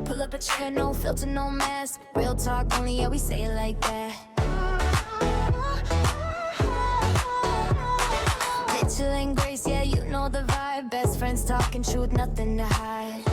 Pull up a chair, no filter, no mask. Real talk only, yeah, we say it like that. Mitchell and Grace, yeah, you know the vibe. Best friends talking truth, nothing to hide.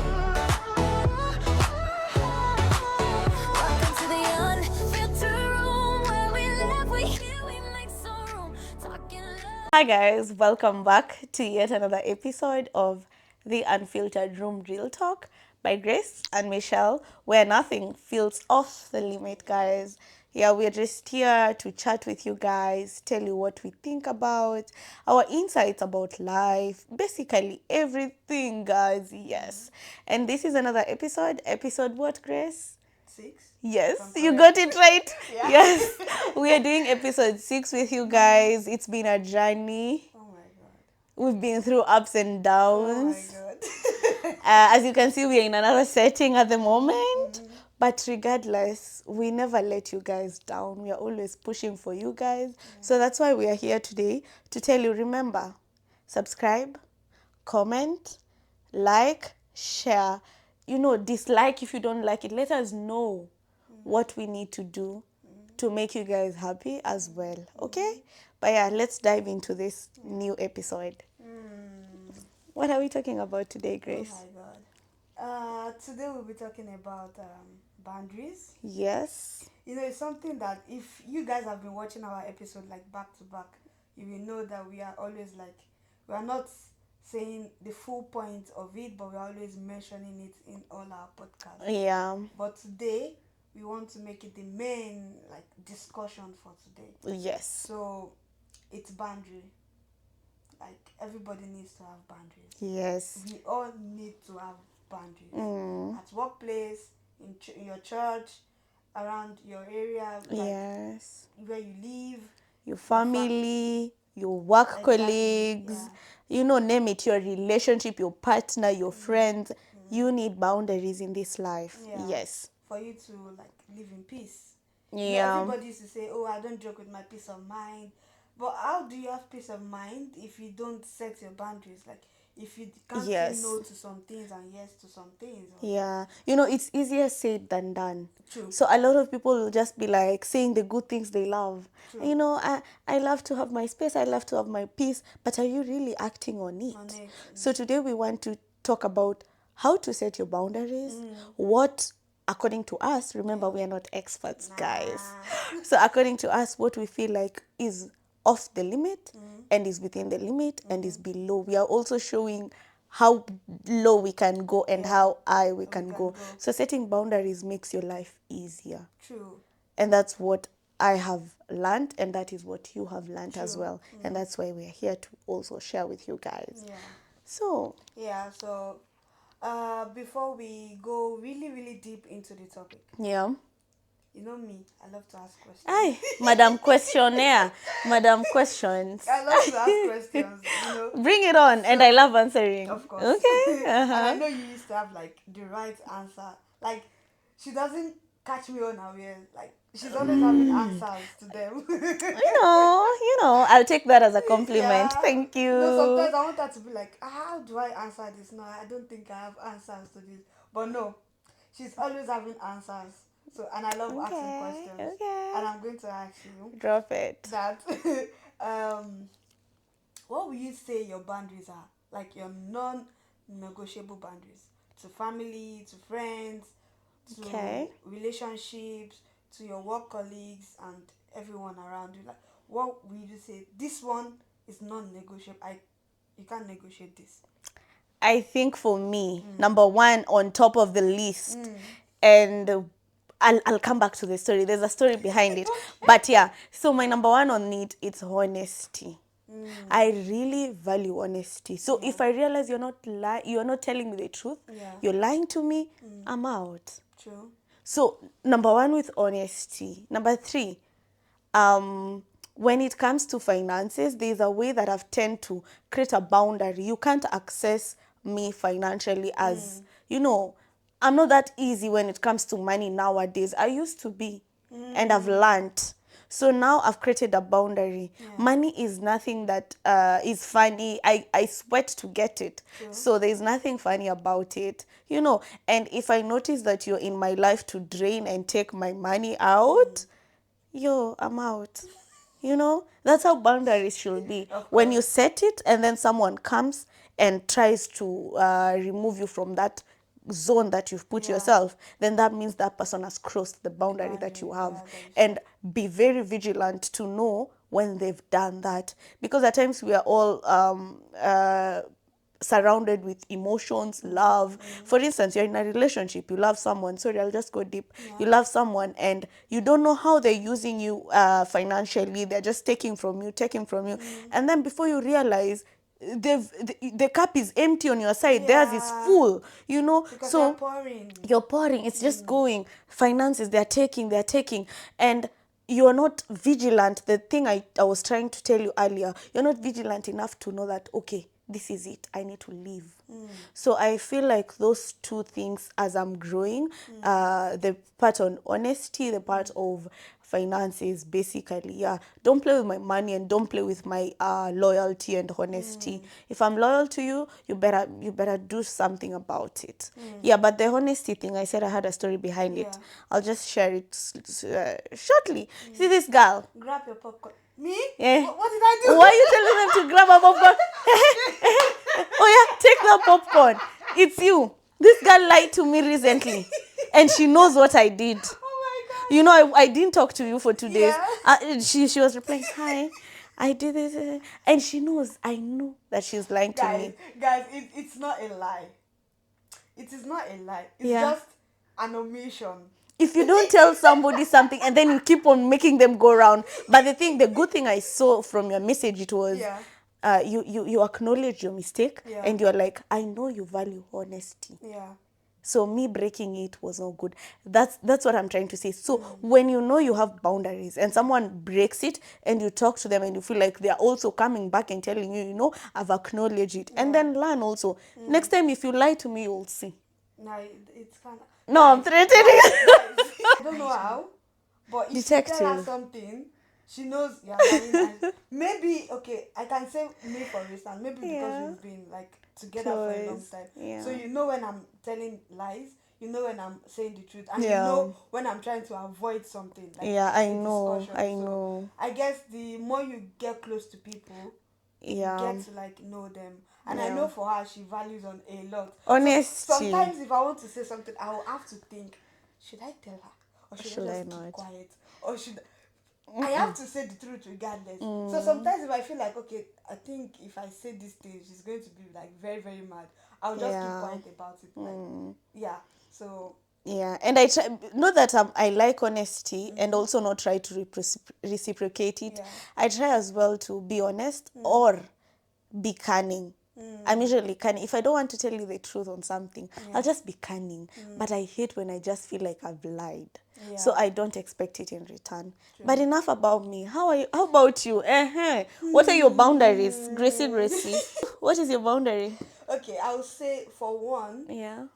Welcome to the Unfiltered room, where we laugh, we hear, we make some room. Talking love. Hi guys, welcome back to yet another episode of the Unfiltered Room Real Talk by Grace and Michelle, where nothing feels off the limit, guys. Yeah, we're just here to chat with you guys, tell you what we think about, our insights about life, basically everything, guys. Yes. And this is another episode. Episode what, Grace? 6. Yes, you got it right. Yeah. Yes, we are doing episode 6 with you guys. It's been a journey. Oh my god. We've been through ups and Oh my downs. god. As you can see, we are in another setting at the moment. But regardless, we never let you guys down. We are always pushing for you guys. So that's why we are here today to tell you, remember, subscribe, comment, like, share. You know, dislike if you don't like it. Let us know what we need to do to make you guys happy as well. Okay? But yeah, let's dive into this new episode. What are we talking about today, Oh Grace? my god. Today we'll be talking about boundaries. Yes. You know, it's something that if you guys have been watching our episode like back to back, you will know that we are always like, we are not saying the full point of it, but we're always mentioning it in all our podcasts. Yeah. But today we want to make it the main like discussion for today. Yes. So it's boundary. Like everybody needs to have boundaries. Yes. We all need to have boundaries. At workplace, in your church, around your area, like Yes. where you live. Your family, your work Exactly, colleagues, you know, name it, your relationship, your partner, your friends. You need boundaries in this life. Yeah. Yes. For you to like live in peace. You know, Yeah. everybody used to say, "Oh, I don't joke with my peace of mind." But how do you have peace of mind if you don't set your boundaries? Like if you can't Yes. say no to some things and yes to some things. Yeah. You know, it's easier said than done. True. So a lot of people will just be like saying the good things they love. True. You know, I love to have my space, I love to have my peace, but are you really acting on it? On it. So today we want to talk about how to set your boundaries, what according to us, remember we are not experts, guys. So according to us, what we feel like is off the limit and is within the limit and is below. We are also showing how low we can go and how high we can go. So setting boundaries makes your life easier. True. And that's what I have learned, and that is what you have learned as True. well. And that's why we're here to also share with you guys. Yeah. So, Yeah. So, before we go really deep into the topic, yeah. you know me, I love to ask questions. Aye, Madam Questionnaire, Madam Questions. I love to ask questions. You know. Bring it on, and I love answering. Of course. Okay. And I know you used to have like the right answer. Like she doesn't catch me unaware. Like she's always having answers to them. You know, I'll take that as a compliment. Yeah. Thank you. No, sometimes I want her to be like, how do I answer this? No, I don't think I have answers to this. But no, she's always having answers. So, and I love asking questions. Okay. And I'm going to ask you Drop it. that, what will you say your boundaries are? Like your non-negotiable boundaries to family, to friends, to Okay. relationships, to your work colleagues and everyone around you. Like, what will you say? This one is non-negotiable. You can't negotiate this. I think for me, number one on top of the list, and I'll come back to the story. There's a story behind it. But yeah, so my number one on it, it's honesty. I really value honesty. So if I realize you're not telling me the truth, you're lying to me, I'm out. True. So number one with honesty. Number three, when it comes to finances, there's a way that I've tend to create a boundary. You can't access me financially as, you know, I'm not that easy when it comes to money nowadays. I used to be, and I've learned. So now I've created a boundary. Money is nothing that is funny. I sweat to get it. So there's nothing funny about it, you know. And if I notice that you're in my life to drain and take my money out, yo, I'm out. You know, that's how boundaries should be. When you set it and then someone comes and tries to remove you from that zone that you've put yourself, then that means that person has crossed the boundary that you have. And be very vigilant to know when they've done that. Because at times we are all surrounded with emotions, love. For instance, you're in a relationship, you love someone. Sorry, I'll just go deep. You love someone and you don't know how they're using you financially. They're just taking from you, taking from you. And then before you realize, the cup is empty on your side. Theirs is full, you know. Because so you're pouring. it's just going. Finances, they're taking, and you're not vigilant. The thing I was trying to tell you earlier, you're not vigilant enough to know that, okay, this is it, I need to leave. So I feel like those two things, as I'm growing, the part on honesty, the part of finances, basically, yeah, don't play with my money and don't play with my loyalty and honesty. If I'm loyal to you, you better do something about it. Yeah, but the honesty thing, I said I had a story behind it. I'll just share it shortly. See this girl? Grab your popcorn. Me? Yeah. What did I do? Why are you telling them to grab a popcorn? Oh yeah, take the popcorn. It's you. This girl lied to me recently, and she knows what I did. Oh my God. You know, I didn't talk to you for 2 days. Yeah. She was replying, hi, I did this, and she knows. I know that she's lying to me. Guys, it's not a lie. It is not a lie. It's just an omission. If you don't tell somebody something and then you keep on making them go around. But the good thing I saw from your message, it was you acknowledge your mistake and you're like, I know you value honesty. Yeah. So me breaking it was not good. That's what I'm trying to say. So when you know you have boundaries and someone breaks it and you talk to them and you feel like they're also coming back and telling you, you know, I've acknowledged it. And then learn also. Next time if you lie to me, you'll see. No, it's kind of... No, I'm threatening. I don't know how, but if you tell her something, she knows you're lying. And maybe, okay, I can say me for instance, maybe because we've been like together for a long time. Yeah. So you know when I'm telling lies, you know when I'm saying the truth, and you know when I'm trying to avoid something. Like I know. I guess the more you get close to people, you get to like know them. And I know for her, she values on a lot. Honesty. So sometimes if I want to say something, I will have to think, should I tell her? Or should I just keep quiet? Or should I have to say the truth regardless? So sometimes if I feel like, okay, I think if I say this thing, she's going to be like very, very mad, I'll just keep quiet about it. Like, so... Yeah, and I try, not that I like honesty and also not try to reciprocate it. I try as well to be honest or be cunning. I'm usually cunning. If I don't want to tell you the truth on something, I'll just be cunning. But I hate when I just feel like I've lied. So I don't expect it in return. But enough about me. How are you? How about you? What are your boundaries? Gracie. What is your boundary? Okay, I would say for one,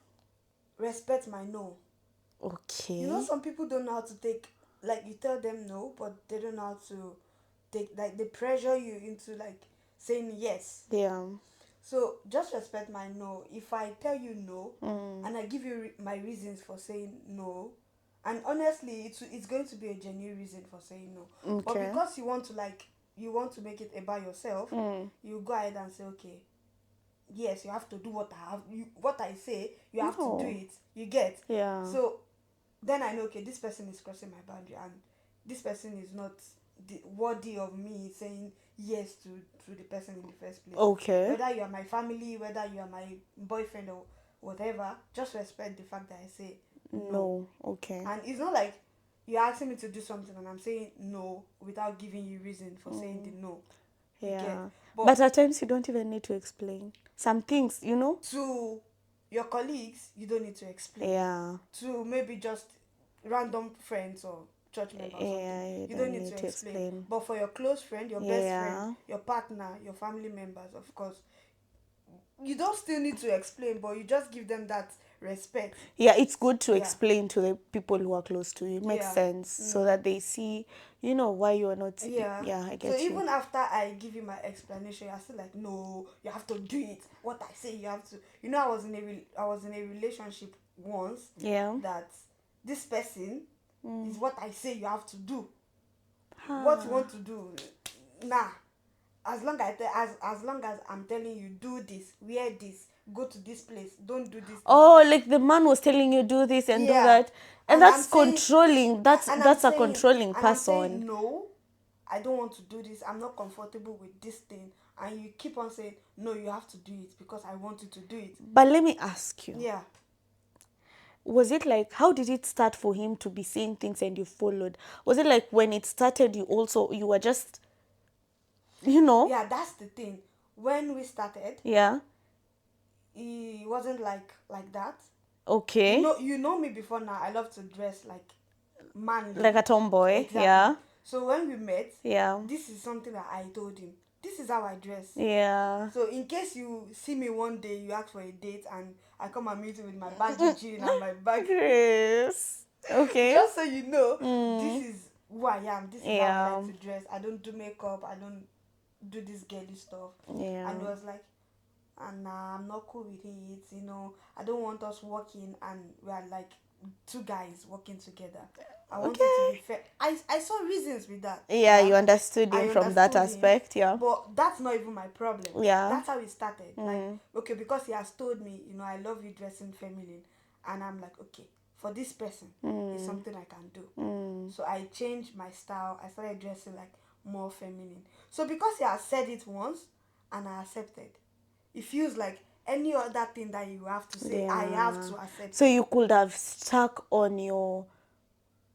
respect my no. Okay. You know, some people don't know how to take, like you tell them no, but they don't know how to take, like they pressure you into like saying yes. Yeah. So just respect my no. If I tell you no and I give you my reasons for saying no, and honestly it's going to be a genuine reason for saying no. Okay. But because you want to make it about yourself, you go ahead and say, okay, yes, you have to do what I say, you have to do it. You get? Yeah. So then I know, okay, this person is crossing my boundary and this person is not worthy of me saying yes to the person in the first place. Okay. Whether you are my family, whether you are my boyfriend or whatever, just respect the fact that I say no. Okay. And it's not like you're asking me to do something and I'm saying no without giving you reason for saying the no. Yeah. But at times you don't even need to explain. Some things, you know. To your colleagues, you don't need to explain. Yeah. To maybe just random friends or church members or something, you don't need to explain. But for your close friend, your best friend, your partner, your family members, of course, you don't still need to explain, but you just give them that respect. Yeah, it's good to Yeah. explain to the people who are close to you. It makes Yeah. sense so that they see, you know, why you are not. Yeah. Yeah, I So get you. even after I give you my explanation, you're still like, no, you have to do it. What I say, you have to. You know, I was in a relationship once Yeah. that this person is what I say you have to do. Huh. What you want to do, nah. As long as I'm telling you, do this, wear this, go to this place, don't do this. Oh, like the man was telling you do this and do Yeah. that, and And that's I'm saying- controlling. That's and that's I'm a saying- controlling and I'm saying, person. no, I don't want to do this. I'm not comfortable with this thing, and you keep on saying, no, you have to do it because I want you to do it. But let me ask you. Yeah. Was it like, how did it start for him to be saying things and you followed? Was it like when it started you were just, you know? Yeah, that's the thing. When we started, Yeah. he wasn't like that. Okay. You know me before now. I love to dress like manly. Like a tomboy. Exactly. Yeah. So when we met, Yeah. this is something that I told him. This is how I dress. Yeah. So in case you see me one day, you ask for a date, and I come and meet you with my baggy jean and my bag, Grace. Okay. just so you know, this is who I am. This is how I Yeah. like to dress. I don't do makeup. I don't do this girly stuff. Yeah. And he was like, and I'm not cool with it. You know, I don't want us working and we are like two guys working together. I want it to be fair. I saw reasons with that. Yeah, you understood I him from that understood him, aspect, yeah. But that's not even my problem. Yeah. That's how it started. Like, okay, because he has told me, you know, I love you dressing feminine. And I'm like, okay, for this person, it's something I can do. So I changed my style. I started dressing like more feminine. So because he has said it once and I accepted, it feels like any other thing that you have to say, I have to accept. So you could have stuck on your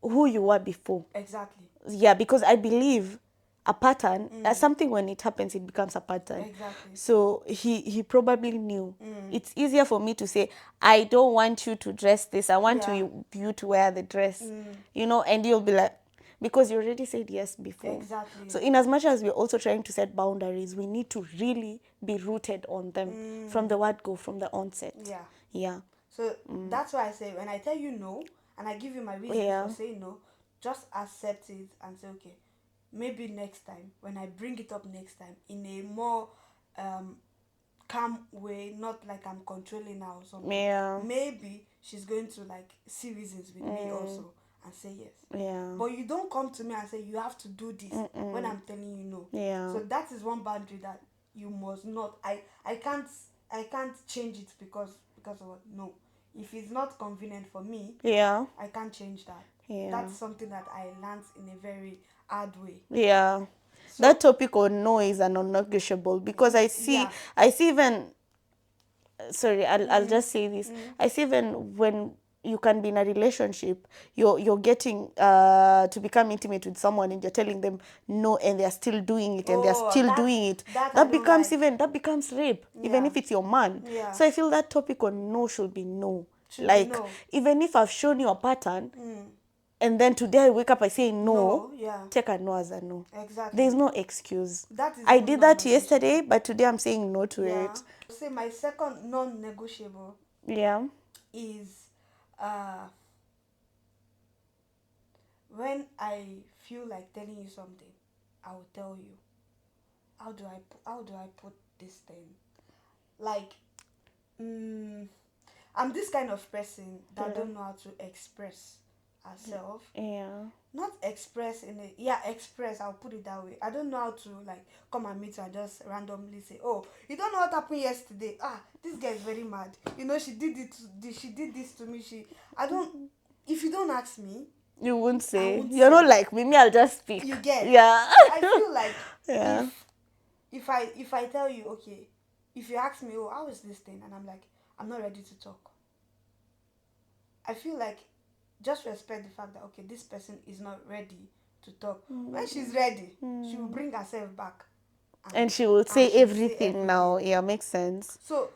who you were before. Exactly. Yeah, because I believe a pattern, something when it happens, it becomes a pattern. Exactly. So he probably knew. It's easier for me to say, I don't want you to dress this. I want you to wear the dress. You know, and you'll be like, because you already said yes before. Exactly. So in as much as we're also trying to set boundaries, we need to really be rooted on them from the word go, from the onset. Yeah. Yeah. So that's why I say, when I tell you no and I give you my reasons Yeah. for saying no, just accept it and say, okay, maybe next time, when I bring it up next time in a more calm way, not like I'm controlling her or something. Yeah. Maybe she's going to like see reasons with me also and say yes. Yeah. But you don't come to me and say you have to do this when I'm telling you no. Yeah. So that is one boundary that you must not. I can't change it because of what? No. If it's not convenient for me, Yeah. I can't change that. Yeah. That's something that I learned in a very hard way. Yeah. So, That topic on no is a non-negotiable because I see even sorry, I'll just say this. I see even when you can be in a relationship, you're getting to become intimate with someone and you're telling them no and they're still doing it and they're still doing it. that I That don't becomes like. that becomes rape, even Yeah. if it's your man. Yeah. So I feel that topic on no should be no. Should be like no. even if I've shown you a pattern and then today I wake up I say no, yeah. take a no as a no. Exactly. There's no excuse. That is I even did that non-negotiable. yesterday, but today I'm saying no to Yeah. it. Say my second non-negotiable Yeah. is when I feel like telling you something, I will tell you. How do I put this thing? Like, I'm this kind of person that don't know how to express herself. Yeah. Not express express, I'll put it that way. I don't know how to like come and meet you and just randomly say, oh, you don't know what happened yesterday. This girl is very mad, you know, she did this to me. If you don't ask me, You won't say. won't You're say. not like me. I'll just speak. you get. Yeah. I feel like Yeah. if I tell you, okay, if you ask me, oh, how is this thing, and I'm like, I'm not ready to talk, I feel like just respect the fact that, okay, this person is not ready to talk. When she's ready, she will bring herself back And she will say she will say everything now. Yeah, makes sense. So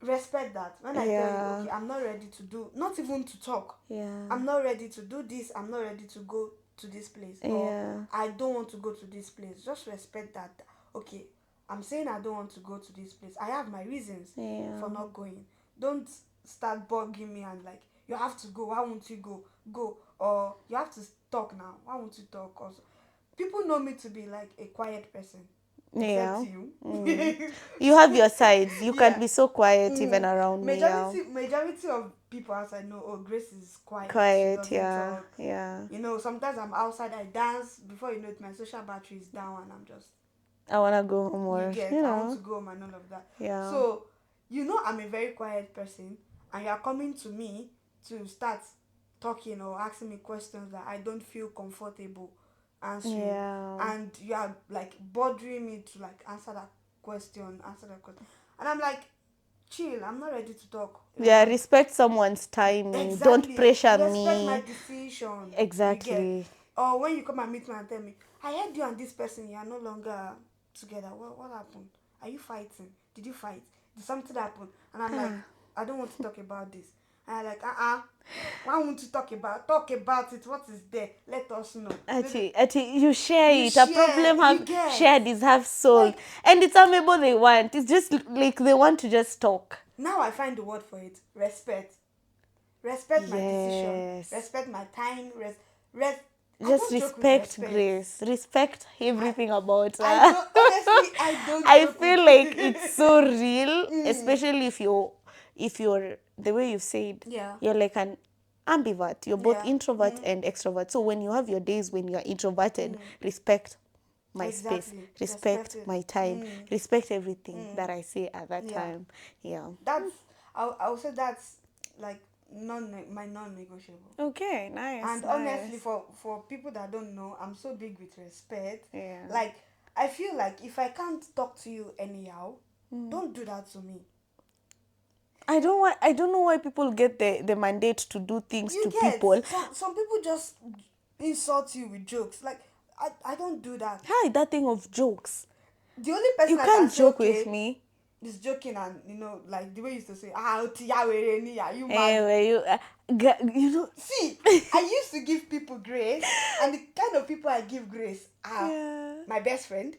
respect that. When I tell Yeah. you, okay, I'm not ready to do, not even to talk, Yeah. I'm not ready to do this, I'm not ready to go to this place, or Yeah. I don't want to go to this place. Just respect that. Okay, I'm saying I don't want to go to this place. I have my reasons Yeah. for not going. Don't start bugging me and like, you have to go, why won't you go? Go. Or you have to talk now, why won't you talk? Also, people know me to be like a quiet person. Yeah. Except you. You have your sides. You Yeah. can be so quiet even around me. Yeah. Majority of people outside know, oh, Grace is quiet. She Quiet. doesn't Yeah. talk. Yeah. You know, sometimes I'm outside, I dance. Before you know it, my social battery is down and I'm just, I wanna go home you or get, you I want know. to go home and all of that. Yeah. So, you know, I'm a very quiet person, and you're coming to me to start talking or asking me questions that I don't feel comfortable answering. Yeah. And you are like bothering me to like answer that question. And I'm like, chill, I'm not ready to talk. Yeah. Respect someone's timing. Don't Exactly. pressure Respect my me. decision. You get. Exactly. Or when you come and meet me and tell me, I heard you and this person, you are no longer together. What happened? Are you fighting? Did you fight? Did something happen? And I'm like, I don't want to talk about this. And I'm like, why won't you talk about it? What is there? Let us know. Ati, you share You it. A share, problem you have get. shared is half solved. Like, And it's amiable they want. It's just like they want to just talk. now I find the word for it. Respect. Respect my decision. Yes. Respect my time. I Just don't joke with respect respect. Grace. Respect everything about her. I don't, honestly, I don't I joke feel with like it's so real, Mm. especially if you're the way you've said, Yeah. you're like an ambivert. You're both Yeah. introvert and extrovert. So when you have your days when you're introverted, respect my space, Exactly. respect Respect it. my time, respect everything that I say at that Yeah. time. Yeah. That's, I would say that's like my non-negotiable. Okay, nice. And honestly, for people that don't know, I'm so big with respect. Yeah. Like, I feel like if I can't talk to you anyhow, don't do that to me. I don't know why people get the mandate to do things You to get people. some people just insult you with jokes. Like, I don't do that. Hi, that thing of jokes. The only person You I can can't say, joke okay, with me. is joking, and you know, like the way you used to say, are you mad? Anyway, you know. See, I used to give people grace, and the kind of people I give grace are Yeah. my best friend,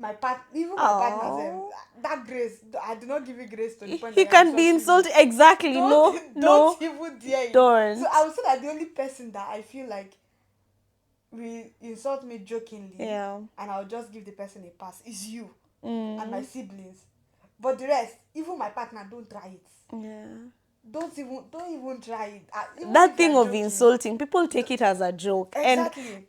my even my partners. Aww. That grace, I do not give you grace to the point He that I can be insult insulted. Exactly. you. No, no, Don't even dare it. don't. So I would say that the only person that I feel like will insult me jokingly, Yeah. and I'll just give the person a pass, is you and my Mm. siblings. But the rest, even my partner, don't try it. Yeah. Don't even try it. Even That if thing you're of joking, insulting, people take it as a joke. exactly.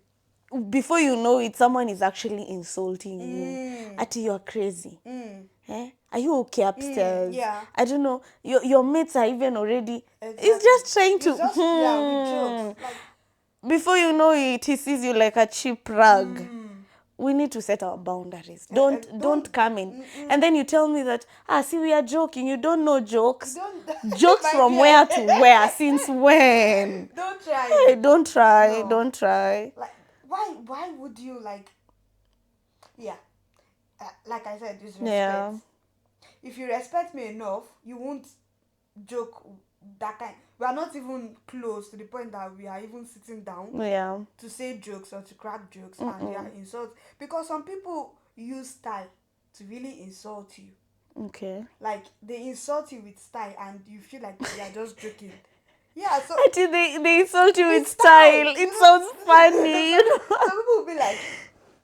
And before you know it, someone is actually insulting you. Mm. Ati, you're crazy. Mm. Eh? Are you okay upstairs? Yeah. I don't know. Your mates are even already. Exactly. He's just trying to. It's just, yeah, with jokes. Like, Before you know it, he sees you like a cheap rug. We need to set our boundaries. Don't come in. And then you tell me that, see, we are joking. You don't know jokes. don't Jokes my from dear. where to where? Since when? Don't try Hey, it. don't try. No. Don't try. Like, why would you, like, yeah, like I said, is respect. Yeah. If you respect me enough, you won't joke that kind. We are not even close to the point that we are even sitting down Yeah. to say jokes or to crack jokes, and they are insult, because some people use style to really insult you. Okay. Like, they insult you with style and you feel like they are just joking. Yeah, so Actually, they insult you with it's style. It you know. sounds funny. Some people will be like,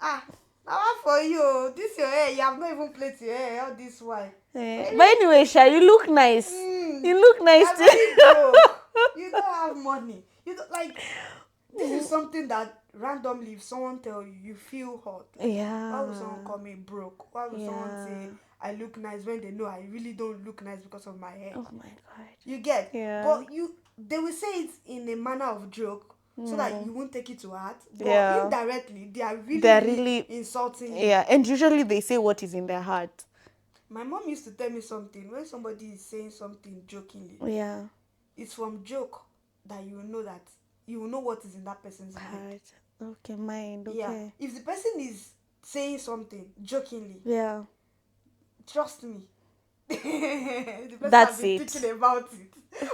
now what for you? This your hair, you have not even played your hair, all this why. Yeah. But anyway, Sha, you look nice. You look nice You're too. very broke. You don't have money. You don't, like, this is something that randomly, if someone tell you, you feel hot. Like, Yeah. why would someone call me broke? Why would someone say I look nice when they know I really don't look nice because of my hair? Oh my god. You get? Yeah. But they will say it in a manner of joke so that you won't take it to heart. But Yeah. indirectly, they are really insulting you. Yeah, and usually they say what is in their heart. My mom used to tell me something. When somebody is saying something jokingly, Yeah. it's from joke that you will know what is in that person's mind. Heart. Okay, mind. Okay. Yeah. If the person is saying something jokingly, Yeah. trust me, the person That's has been it. thinking about it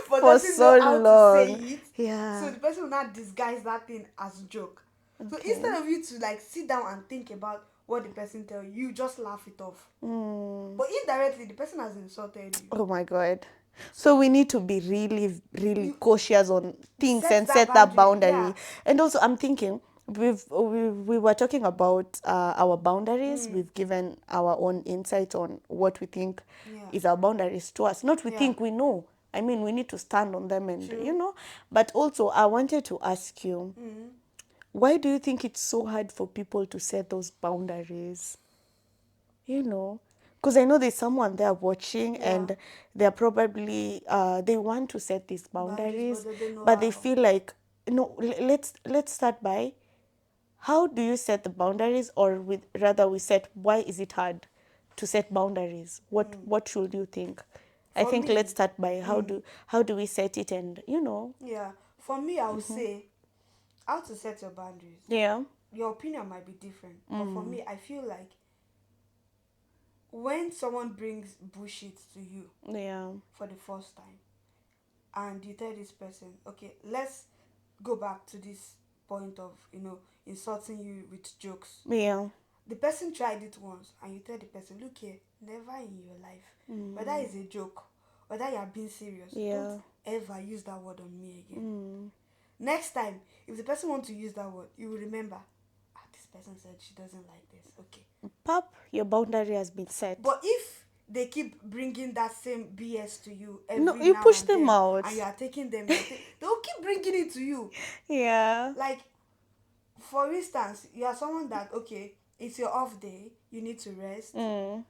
but For doesn't so know how long. to say it. Yeah. So the person will not disguise that thing as a joke. So Okay. instead of you to like sit down and think about what the person tell you, you just laugh it off. But indirectly, the person has insulted you. Oh my god. So we need to be really, really You cautious on things set and that set that boundary, boundary. yeah. And also, I'm thinking we were talking about our boundaries. We've given our own insight on what we think Yeah. is our boundaries to us. Not we Yeah. think we know. I mean, we need to stand on them, and True. you know. But also, I wanted to ask you, why do you think it's so hard for people to set those boundaries? You know, because I know there's someone there watching, Yeah. and they're probably they want to set these Boundaries, boundaries, but they don't know but they how. feel like, no, let's start by, how do you set the boundaries, or with rather we set, why is it hard to set boundaries? What should you think? I For think me, let's start by how do we set it, and you know. yeah. For me, I would say how to set your boundaries. Yeah. Your opinion might be different, but for me, I feel like when someone brings bullshit to you Yeah. for the first time, and you tell this person, okay, let's go back to this point of insulting you with jokes. Yeah. The person tried it once, and you tell the person, look here, never in your life, whether it's a joke, whether you are being serious, Yeah. don't ever use that word on me again. Next time, if the person wants to use that word, you will remember, this person said she doesn't like this. Okay. Pap, your boundary has been set. But if they keep bringing that same BS to you No, every you now push and them then, out. and you are taking them, they'll keep bringing it to you. Yeah. Like, for instance, you are someone that, okay, it's your off day, you need to rest, and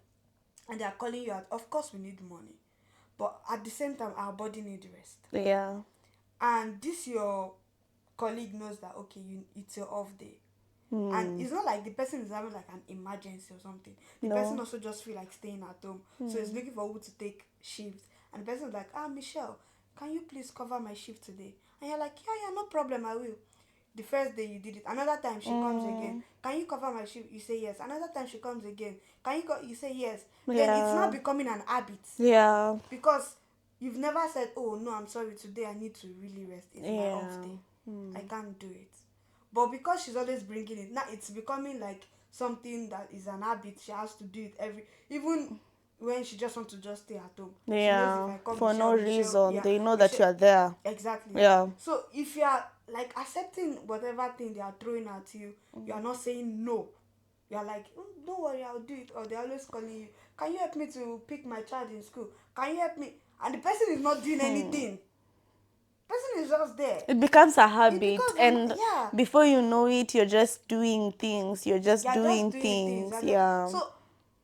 they are calling you out. Of course, we need money, but at the same time, our body needs rest. Yeah. And this your colleague knows that, okay, it's your off day. And it's not like the person is having like an emergency or something. The No. person also just feel like staying at home, so he's looking for who to take shifts. And the person is like, Michelle, can you please cover my shift today? And you're like, yeah, no problem, I will. The first day you did it, another time she comes again, can you cover my shift? You say yes. Another time she comes again, can you say yes. Then it's not becoming an habit, Yeah. because you've never said, oh no, I'm sorry, today I need to really rest, it's my off day, I can't do it. But because she's always bringing it, now it's becoming like something that is an habit. She has to do it even when she just wants to just stay at home. She knows if Yeah. I call For no Michelle, reason. yeah, They know that Michelle, you are there. exactly. Yeah. So if you are like accepting whatever thing they are throwing at you, you are not saying no. You are like, don't worry, I'll do it. Or they're always calling you, can you help me to pick my child in school? Can you help me? And the person is not doing anything. Person is just there. It becomes a It habit, becomes and yeah. before you know it, you're just doing things. You're just You're doing just doing things. things. Yeah. So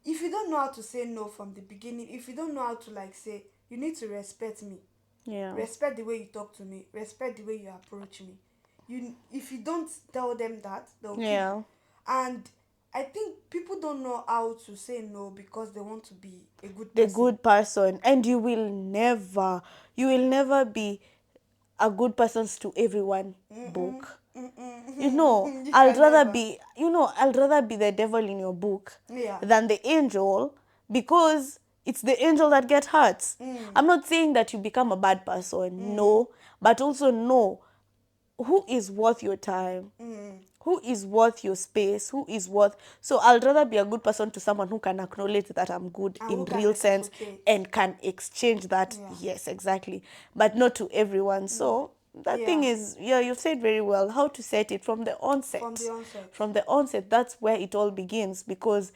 if you don't know how to say no from the beginning, if you don't know how to like say, you need to respect me, Yeah. respect the way you talk to me, respect the way you approach me. If you don't tell them that, they'll Yeah. keep. And I think people don't know how to say no because they want to be a good The person. good person, and you will never be a good person to everyone. Book. You know, You I'd can rather never. be, I'd rather be the devil in your book Yeah. than the angel, because it's the angel that gets hurt. I'm not saying that you become a bad person, no, but also know who is worth your time, who is worth your space, who is worth. So I'd rather be a good person to someone who can acknowledge that I'm good And in who can real sense reciprocate. and can exchange that. Yeah. Yes, exactly, but not to everyone. So that thing Yeah. is, yeah, you've said very well how to set it from the onset. From the onset. From the onset, that's where it all begins, because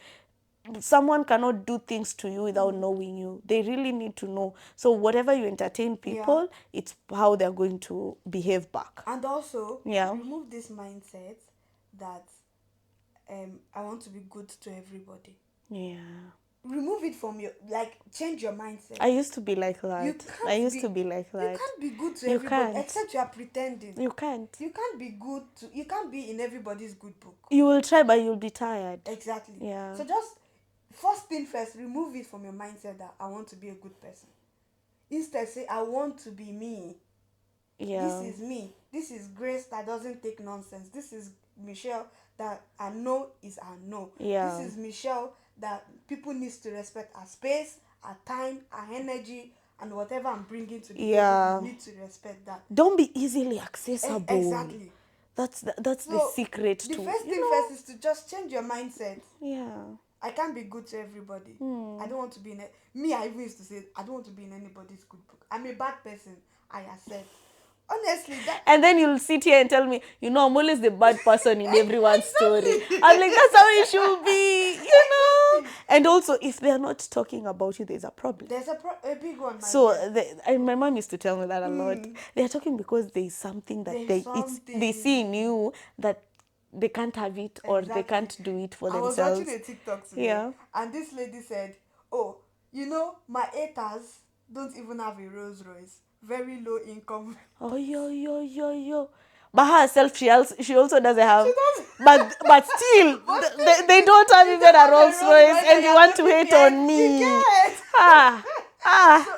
someone cannot do things to you without knowing you. They really need to know. So whatever you entertain people, it's how they're going to behave back. And also, Yeah. remove this mindset that I want to be good to everybody. Yeah. Remove it from your, like, change your mindset. I used to be like that. You can't I used be- to be like that. You can't be good to You everybody can't. except you are pretending. You can't. You can't be good to. You can't be in everybody's good book. You will try, but you'll be tired. Exactly. Yeah. So just first thing first, remove it from your mindset that I want to be a good person. Instead, say I want to be me. Yeah. This is me. This is Grace that doesn't take nonsense. This is Michelle that I know is I know. Yeah. This is Michelle that people need to respect her space, her time, her energy, and whatever I'm bringing to the Yeah. table, you need to respect that. Don't be easily accessible. Exactly. That's the So secret the to, first thing first is to just change your mindset. Yeah. I can't be good to everybody. I don't want to be in I even used to say I don't want to be in anybody's good book. I'm a bad person. I accept. Honestly, that And then you'll sit here and tell me, I'm always the bad person in everyone's story. Exactly. I'm like, that's how it should be, Exactly. And also, if they're not talking about you, there's a problem. There's a big one, my So dear. and my mom used to tell me that a lot. They're talking because there's something that There's they see in something. you that they can't have it or they Exactly. can't do it for I was themselves. watching a TikTok today, Yeah. and this lady said, "Oh, my haters don't even have a Rolls Royce. Very low income." Oh yo. But herself, she also doesn't have. She doesn't. But still, But they don't have you even don't a have Rolls Royce, and you you're want to looking hate behind- on You me. get. Ah. So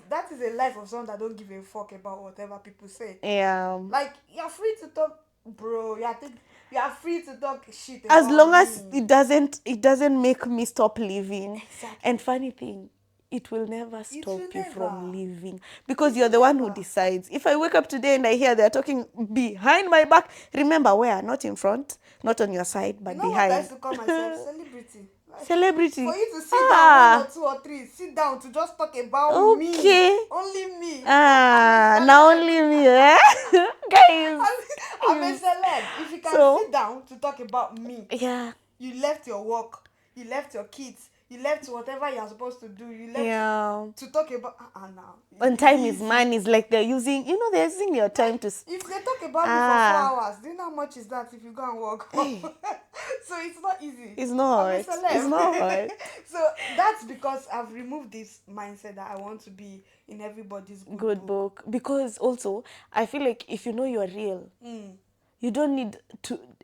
that is a life of someone that don't give a fuck about whatever people say. Yeah. Like, you're free to talk, bro. You are free to talk shit about As long as me. it doesn't make me stop living. Exactly. And funny thing, it will never stop will you never. from living because It you're will the one who never. decides. If I wake up today and I hear they're talking behind my back, remember where? Not in front, not on your side, but You know what I behind. used to call myself? Celebrity. Like, Celebrity. for you to sit down, one or two or three, sit down to just talk about me. Okay. Only me. Now celeb. only me, eh? Guys. I'm a celeb. If you can So- sit down to talk about me, Yeah. you left your work, you left your kids, you left whatever you're supposed to do, you left Yeah. to talk about now. And time Easy. is money. Is like they're using your time to. If they talk about me for 4 hours, do you know how much is that if you go and work? So it's not easy. It's not. I'm a celeb. It's not. So that's because I've removed this mindset that I want to be in everybody's Good book. Because also, I feel like if you know you're real, you don't need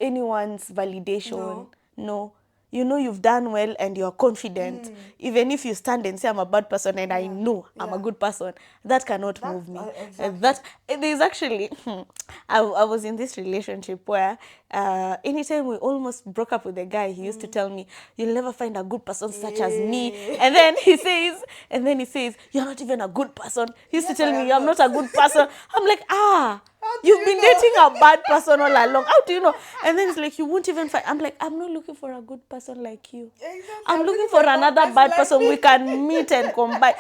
anyone's validation. No. You know you've done well and you're confident. Even if you stand and say I'm a bad person and I know I'm a good person, that cannot move me. exactly. There's actually, I was in this relationship where anytime we almost broke up with a guy, he used to tell me, "You'll never find a good person such as me." And then he says, "You're not even a good person." He used to tell me, "I'm not a good person." I'm like, do you've you been know? dating a bad person all along. How do you know? And then it's like, you won't even find. I'm like, I'm not looking for a good person like you. Exactly. I'm looking for another bad person we can meet and combine.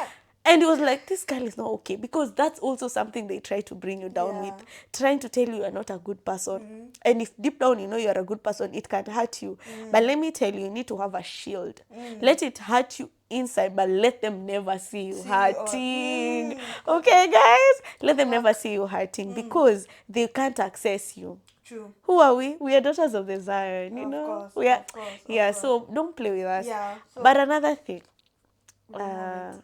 And he was like, this girl is not okay, because that's also something they try to bring you down with, trying to tell you you're not a good person. And if deep down you know you're a good person, it can hurt you. But let me tell you need to have a shield. Let it hurt you inside, but let them never see you hurting. Okay, guys? Let them never see you hurting because they can't access you. True. Who are we? We are daughters of the Zion, you Of know? course, We are, of course, of yeah, course. so don't play with us. Yeah, so- But another thing, Remove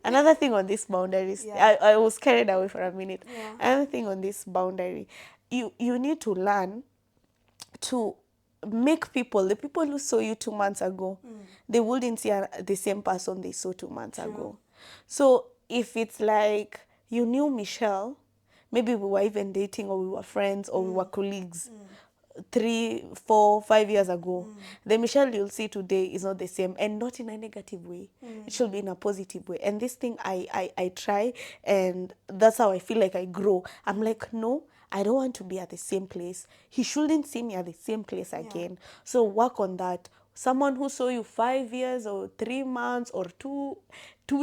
another thing on this boundaries, Yeah. I was carried away for a minute. Yeah. Another thing on this boundary, you need to learn to make the people who saw you 2 months ago, they wouldn't see the same person they saw 2 months ago. So if it's like you knew Michelle, maybe we were even dating or we were friends or we were colleagues 3, 4, 5 years ago, the Michelle you'll see today is not the same, and not in a negative way. It should be in a positive way. And this thing I try, and that's how I feel like I grow. I'm like, no, I don't want to be at the same place. He shouldn't see me at the same place again. So work on that. Someone who saw you 5 years or 3 months or two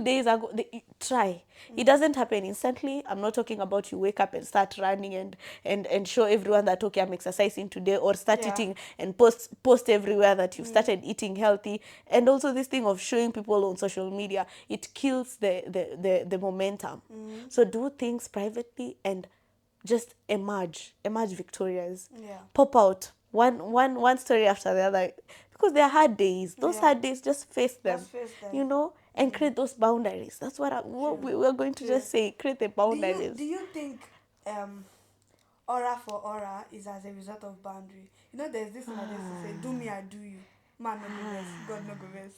days ago, try. It doesn't happen instantly. I'm not talking about you wake up and start running and show everyone that, okay, I'm exercising today, or start eating and post everywhere that you've started eating healthy. And also this thing of showing people on social media, it kills the momentum. So do things privately and just emerge victorious. Pop out one story after the other, because they're hard days. Those hard days, just face them. You know, and create those boundaries. That's what we're going to just say. Create the boundaries. Do you think aura for aura is as a result of boundary? You know, there's this thing I used to say, do me, I do you. Man no go best, God no go best.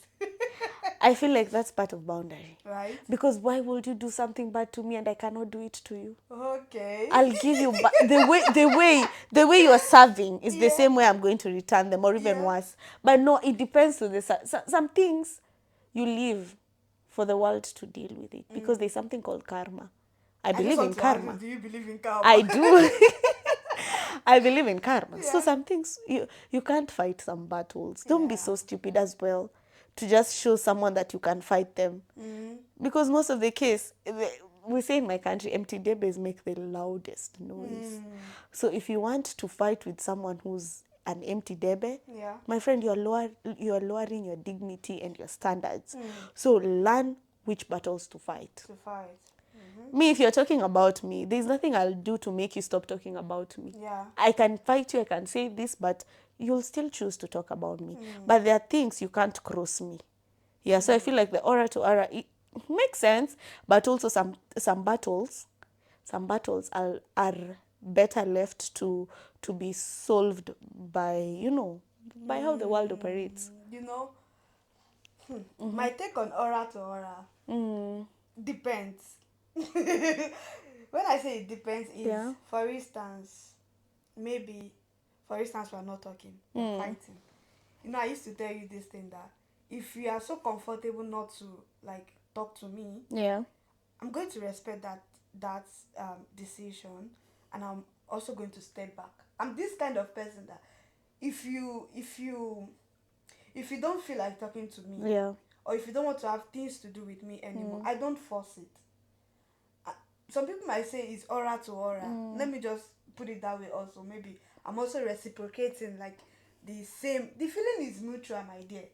I feel like that's part of boundary. Right? Because why would you do something bad to me and I cannot do it to you? Okay. I'll give you the way you are serving is the same way I'm going to return them, or even worse. But no, it depends to some things you leave for the world to deal with it, because there's something called karma. I believe in karma. Do you believe in karma? I do. I believe in karma. So Yeah. some things you can't fight some battles. Don't be Yeah. so stupid as well to just show someone that you can fight them. Because most of the case, we say in my country, empty debes make the loudest noise. So if you want to fight with someone who's an empty debe, Yeah. my friend, you're lowering your dignity and your standards. So learn which battles to fight. To fight. Me, if you're talking about me, there's nothing I'll do to make you stop talking about me. Yeah. I can fight you, I can say this, but you'll still choose to talk about me. But there are things you can't cross me. Yeah, so I feel like the aura to aura, it makes sense, but also some battles are better left to be solved by, by how the world operates. You know, my take on aura to aura depends. When I say it depends, is Yeah. for instance, maybe, for instance, we're not talking, we're fighting. You know, I used to tell you this thing that if you are so comfortable not to like talk to me, Yeah. I'm going to respect that decision, and I'm also going to step back. I'm this kind of person that if you don't feel like talking to me, Yeah. or if you don't want to have things to do with me anymore, I don't force it. Uh, Some people might say it's aura to aura. Let me just put it that way also. Maybe I'm also reciprocating, like the same. The feeling is mutual, my dear.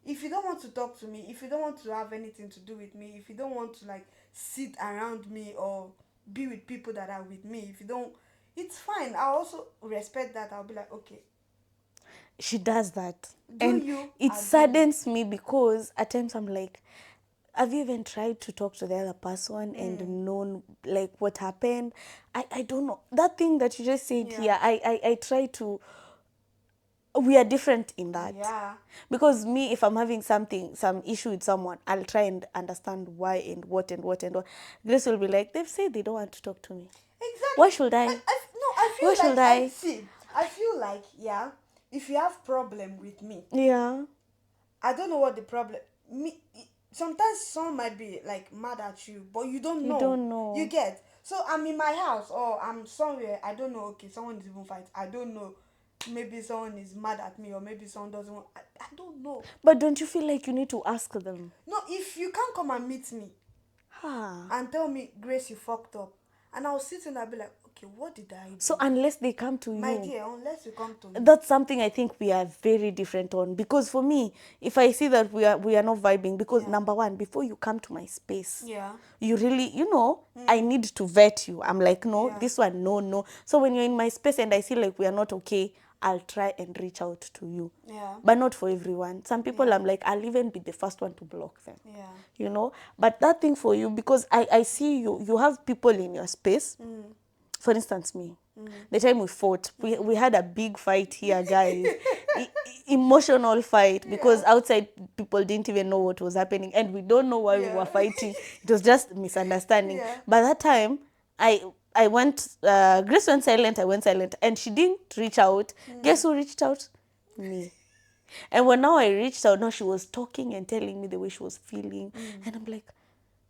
If you don't want to talk to me, if you don't want to have anything to do with me, if you don't want to like sit around me or be with people that are with me, if you don't, it's fine. I also respect that. I'll be like, okay, She does that. Do And you it agree? saddens me because at times I'm like, have you even tried to talk to the other person and known like what happened? I don't know. That thing that you just said Yeah. here, I try to, we are different in that. Yeah. Because me, if I'm having some issue with someone, I'll try and understand why and what and what and what. Grace will be like, they've said they don't want to talk to me. Exactly. Why should I? No, I feel Why like should I? see. I feel like, yeah, if you have problem with me, Yeah. I don't know what the problem. Me, sometimes someone might be like mad at you, but you don't know. You don't know. You get. So I'm in my house or I'm somewhere. I don't know. Okay, someone is even fighting. I don't know. Maybe someone is mad at me, or maybe someone doesn't want. I don't know. But don't you feel like you need to ask them? No, if you can't come and meet me Ah. and tell me, Grace, you fucked up, and I'll sit and I'll be like, okay, what did I do? So unless they come to My you, dear, unless you come to me. that's something I think we are very different on. Because for me, if I see that we are not vibing, because Yeah. number one, before you come to my space, Yeah. you really, I need to vet you. I'm like, no, Yeah. this one, no, no. So when you're in my space and I see like we are not okay, I'll try and reach out to you. Yeah. But not for everyone. Some people, Yeah. I'm like, I'll even be the first one to block them. Yeah. But that thing for you, because I see you have people in your space. For instance, me. The time we fought, we had a big fight here, guys. Emotional fight, because outside people didn't even know what was happening, and we don't know why we Yeah. were fighting. It was just misunderstanding. Yeah. By that time, I went, Grace went silent, I went silent, and she didn't reach out. Guess who reached out? Me. And when now I reached out, now she was talking and telling me the way she was feeling. And I'm like,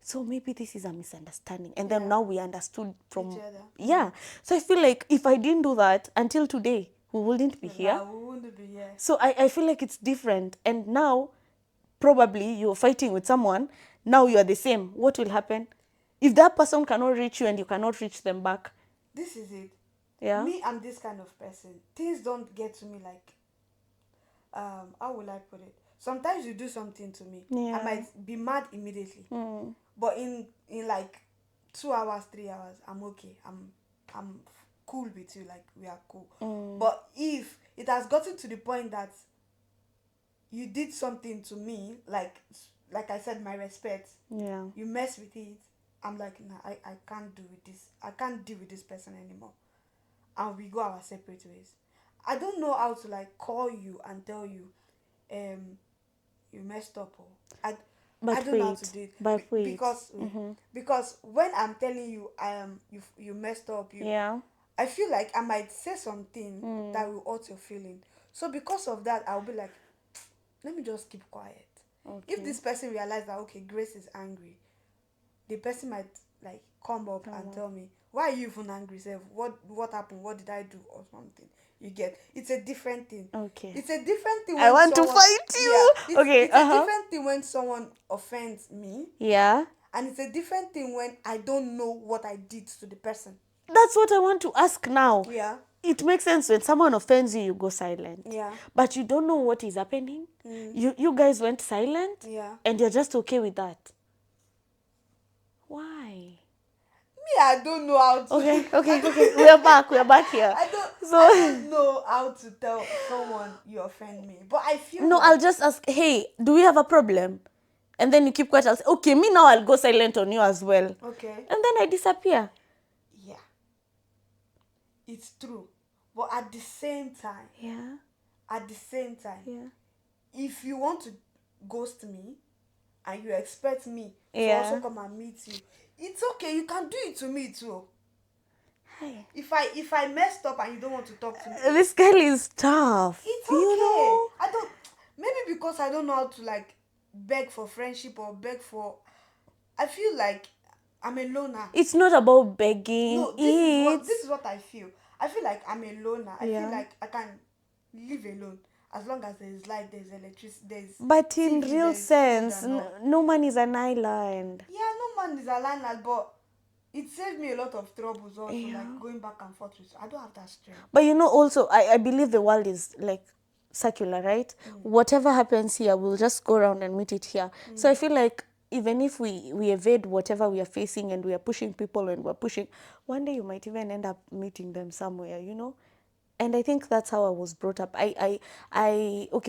so maybe this is a misunderstanding. And then Yeah. now we understood from, Each other. yeah. So I feel like if I didn't do that until today, we wouldn't be here. Nah, we wouldn't be here. So I feel like it's different. And now, probably you're fighting with someone, now you are the same. What will happen? If that person cannot reach you and you cannot reach them back, This is it. yeah. Me, I'm this kind of person. Things don't get to me like, how will I put it? Sometimes you do something to me, Yeah. I might be mad immediately. But in like 2 hours, 3 hours, I'm okay. I'm cool with you, like we are cool. But if it has gotten to the point that you did something to me, like I said, my respect, Yeah. you mess with it, I'm like, nah, I can't do with this. I can't deal with this person anymore. And we go our separate ways. I don't know how to like call you and tell you, you messed up. Or But I don't know how wait, to do it. but wait. Because when I'm telling you you messed up, Yeah. I feel like I might say something that will hurt your feeling. So because of that, I'll be like, let me just keep quiet. Okay. If this person realizes that okay, Grace is angry, the person might like come up and tell me, why are you even angry, Sef? What happened? What did I do or something? You get, it's a different thing. Okay. It's a different thing I when want to someone, fight yeah, you. it's Okay, it's a different thing when someone offends me, Yeah. and it's a different thing when I don't know what I did to the person. That's what I want to ask now. Yeah. It makes sense when someone offends you, you go silent. Yeah. But you don't know what is happening. You guys went silent. Yeah. And you're just okay with that. Why? Me, I don't know how to. Okay. We are back here. I don't. So I don't know how to tell someone you offend me, but I feel no, like, I'll just ask, hey, do we have a problem? And then you keep quiet. I'll say, okay, me now I'll go silent on you as well. okay, And then I disappear. yeah, it's true, but at the same time, Yeah. yeah, if you want to ghost me and you expect me to Yeah. also come and meet you, it's okay. You can do it to me too. Hey. If I messed up and you don't want to talk to me, This girl is tough. it's okay. You know? I don't, maybe because I don't know how to like beg for friendship or beg for, I feel like I'm a loner. It's not about begging. No, this is what I feel. I feel like I'm a loner. I feel like I can live alone as long as there's light, there's electricity, there's But in TV, real there's sense, food and all. no man is an island. Yeah, no man is a landlord, but it saved me a lot of troubles also, like going back and forth with, I don't have that strength. But you know, also, I believe the world is like circular, right? Whatever happens here, we'll just go around and meet it here. So I feel like even if we evade whatever we are facing and we are pushing people and we're pushing, one day you might even end up meeting them somewhere, you know? And I think that's how I was brought up. Okay,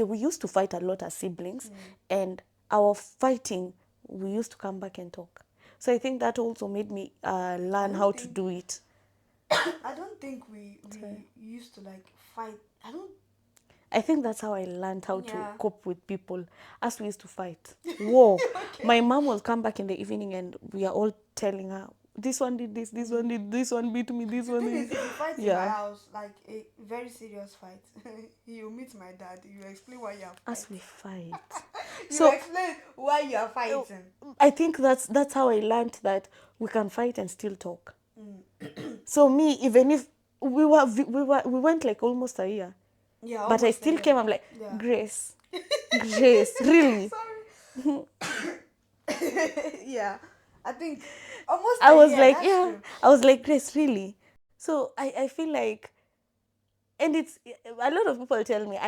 we used to fight a lot as siblings, and our fighting, we used to come back and talk. So I think that also made me learn how to do it. I don't think we used to like fight. I think that's how I learned how Yeah. to cope with people. As we used to fight. Whoa. My mom will come back in the evening and we are all telling her, this one did this one did this, one beat me, this The one thing did is, if you fight in my house, like a very serious fight, you meet my dad, you explain why you are fighting. As we fight. You explain why you are fighting. I think that's how I learned that we can fight and still talk. So me, even if we went like almost a year. Yeah, But I almost still like came, I'm like, yeah. Grace, really? Sorry. Yeah, I think almost I a was year, like, that's yeah. true. I was like, Grace, really? So I feel like, and it's a lot of people tell me,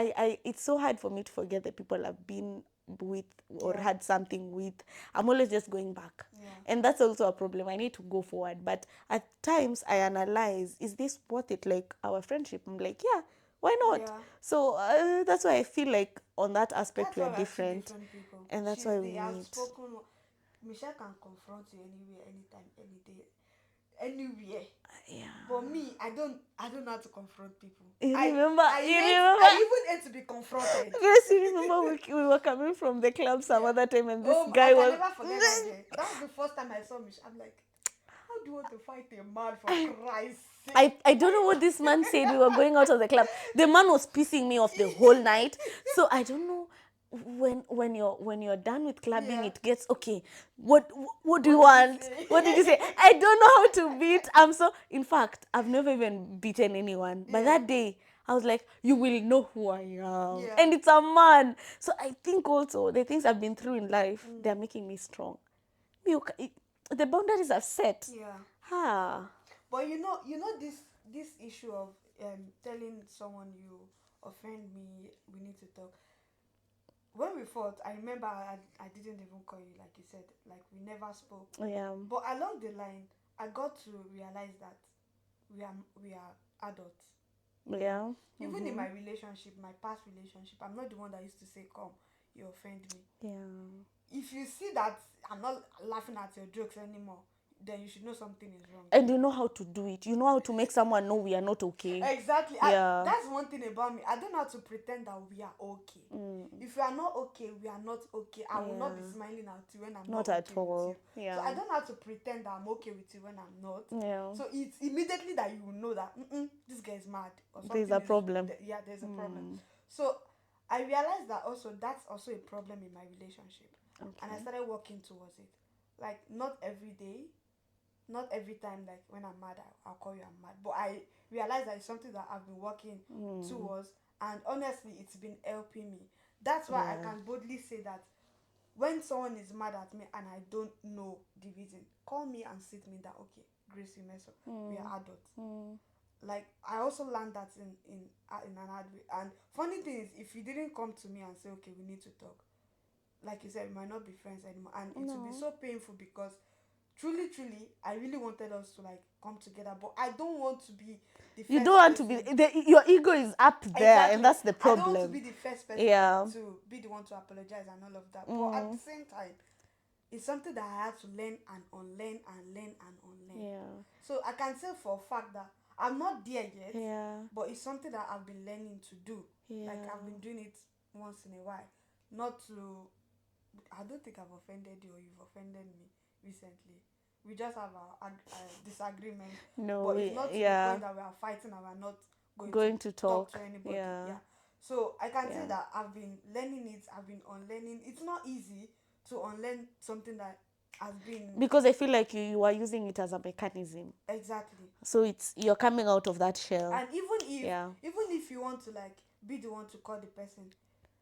it's so hard for me to forget the people I've been with or Yeah. had something with. I'm always just going back. Yeah. And that's also a problem. I need to go forward. But at times I analyze, is this worth it? Like our friendship? I'm like, yeah, why not? Yeah. So that's why I feel like on that aspect That's we why are we are two different. different people. And that's She's why the we meet. outspoken one. Michelle can confront you anywhere, anytime, any day, anywhere. Yeah. But me, I don't know how to confront people. You I remember? I even hate to be confronted. Yes, you remember we were coming from the club some other time and this I guy can was... never forget that day. That was the first time I saw Michelle. I'm like, how do you want to fight a man for Christ's sake? I don't know what this man said. We were going out of the club. The man was pissing me off the whole night. So I don't know when you're done with clubbing, it gets okay. What do you want? What did you say? I don't know how to beat. In fact, I've never even beaten anyone. But that day I was like, you will know who I am. Yeah. And it's a man. So I think also the things I've been through in life, they're making me strong. The boundaries are set. Yeah. But you know this issue of telling someone you offend me, we need to talk. When we fought, I remember I didn't even call you, like you said, like we never spoke. Yeah. But along the line, I got to realize that we are adults. Yeah. Even in my relationship, my past relationship, I'm not the one that used to say, "Come, you offend me." Yeah. If you see that I'm not laughing at your jokes anymore, then you should know something is wrong. And you know how to do it. You know how to make someone know we are not okay. Exactly. Yeah. That's one thing about me. I don't know how to pretend that we are okay. If we are not okay, we are not okay. I will not be smiling at you when I'm not okay at all. with you. Yeah. So I don't know how to pretend that I'm okay with you when I'm not. Yeah. So it's immediately that you will know that this guy is mad or something. There's a problem. There's a problem. So I realized that that's also a problem in my relationship. And I started working towards it. Like, not every day not every time, like when I'm mad, I'll call you I'm mad. But I realize that it's something that I've been working towards, and honestly, it's been helping me. That's why I Yeah. can boldly say that when someone is mad at me and I don't know the reason, call me and sit me down. Okay, Grace, you mess up. We are adults. Like I also learned that in an hard way. And funny thing is, if you didn't come to me and say, okay, we need to talk, like you said, we might not be friends anymore, and it will be so painful because truly, I really wanted us to like come together, but I don't want to be the first You don't want to person. be, your ego is up there, Exactly. and that's the I don't want to problem. be the first person Yeah. to be the one to apologize and all of that. But at the same time, it's something that I had to learn and unlearn and learn and unlearn. Yeah. So I can say for a fact that I'm not there yet, Yeah. but it's something that I've been learning to do. Like Yeah. I've been doing it once in a while. Not to, I don't think I've offended you or you've offended me recently. We just have a disagreement, No, but it's not to the point that we are fighting and we're not going to talk talk. to anybody. Yeah. So I can say Yeah. that I've been learning it, I've been unlearning. It's not easy to unlearn something that has been Because I feel like you are using it as a mechanism. exactly. So you're coming out of that shell. And Yeah. even if you want to like be the one to call the person,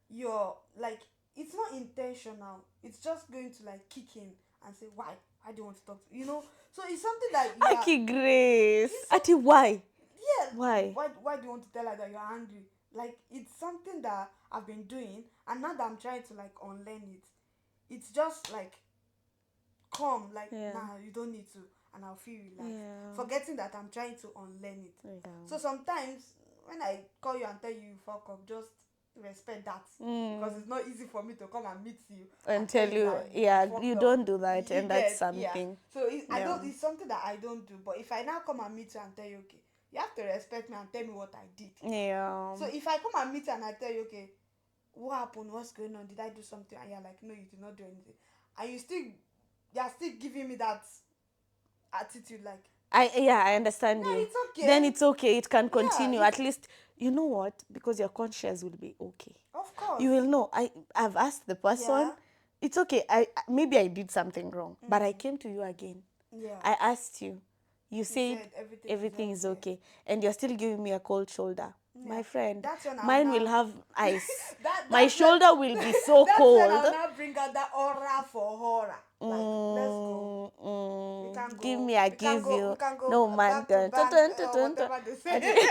you're like, it's not intentional. It's just going to like kick in and say, why do you want to talk to, so it's something that Aki Grace. Ati, why? yeah, Why? why do you want to tell her that you're angry? Like it's something that I've been doing, and now that I'm trying to like unlearn it, it's just like calm, like Yeah. nah, you don't need to, and I'll feel relaxed, Yeah. forgetting that I'm trying to unlearn it. Yeah. So sometimes when I call you and tell you fuck up, just respect that, because it's not easy for me to come and meet you And tell you, that yeah, fucked you up. don't do that, You and that's get, something. So I Yeah. don't. It's something that I don't do. But if I now come and meet you and tell you, okay, you have to respect me and tell me what I did. Yeah. So if I come and meet you and I tell you, okay, what happened? What's going on? Did I do something? And you're like, no, you did not do anything. And you're still giving me that attitude, like, I understand yeah, you. it's okay. Then it's okay. It can Yeah, continue. At least you know what, because your conscience will be okay. of course. You will know. I've asked the person. Yeah. It's okay. Maybe I did something wrong, but I came to you again. Yeah. I asked you. You said said everything is okay. okay, and you're still giving me a cold shoulder. Yeah. My friend, That's when I'll mine now- will have ice. That- My that's when- shoulder will be so That's cold. when I'll now bring out that aura for horror. Like, let's go. We can go. Give me, I we can give go, you. We can go No man back to can. back, whatever they say.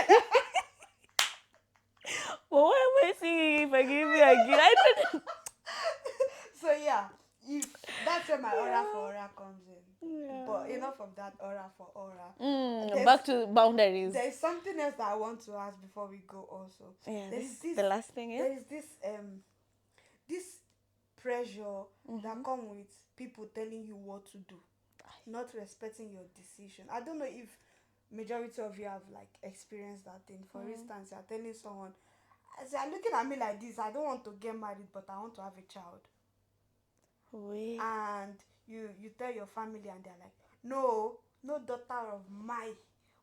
Well, why am I singing if I give you a gift? I don't. So yeah, if that's where my aura for aura comes in. Yeah. But enough of that aura for aura. Back to boundaries. There's something else that I want to ask before we go also. Yeah, There's the last thing is? There is this pressure that come with people telling you what to do, not respecting your decision. I don't know if majority of you have like experienced that thing. For instance, you're telling someone, as you're looking at me like this, I don't want to get married, but I want to have a child. Wait. And you tell your family and they're like, no daughter of mine.